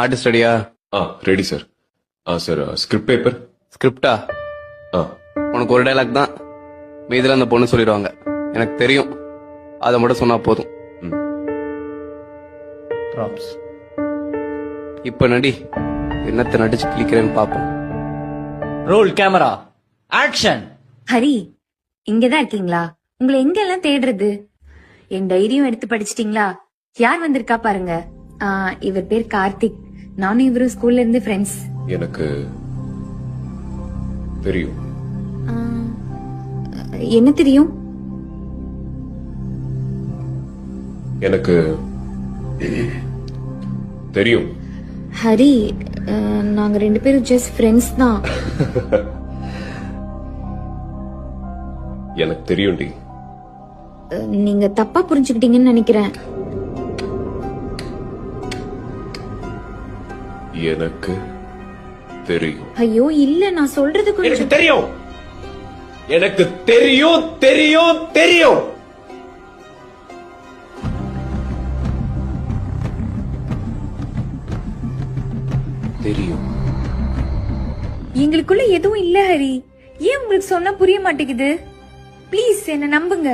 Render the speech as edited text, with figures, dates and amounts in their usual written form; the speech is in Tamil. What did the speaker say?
ஆர்டிஸ்ட் ரெடியா? Ready sir. Sir script paper. ஸ்கிரிப்டா? உனக்கு ஒரு டைலாக் தான், மீதில அந்த பொண்ணு சொல்லிடுவாங்க. எனக்கு தெரியும், அதை மட்டும் சொன்னா போதும். இப்ப நடி, என்னத்தை நடிச்சு கிளிக்கிறேன்னு பாப்போம். Role camera action. ஹரி, இங்கதான் இருக்கீங்களா? உங்களை எங்க எல்லாம் தேடுறது? என் டைரியும் எடுத்து படிச்சிட்டீங்களா? யார் வந்திருக்கா பாருங்க. இவர் பேர் கார்த்திக். நானும் இவரும் ஸ்கூல்ல இருந்து ஃப்ரெண்ட்ஸ். எனக்கு தெரியும். என்ன தெரியும்? எனக்கு தெரியும். ஹரி, நாங்க 2 பேரும் ஜஸ்ட் ஃப்ரெண்ட்ஸ் தான். எனக்கு தெரியும் டி. நீங்க தப்பா புரிஞ்சுக்கிட்டீங்கன்னு நினைக்கிறேன். எனக்கு தெரியும். ஐயோ இல்ல, நான் சொல்றது எனக்கு கொஞ்சம் தெரியும். எனக்கு தெரியும் தெரியும் தெரியும். தெரியும். எங்களுக்குள்ள எதுவும் இல்ல ஹரி. ஏன் உங்களுக்கு சொன்னா புரிய மாட்டேங்குது? ப்ளீஸ் என்ன நம்புங்க.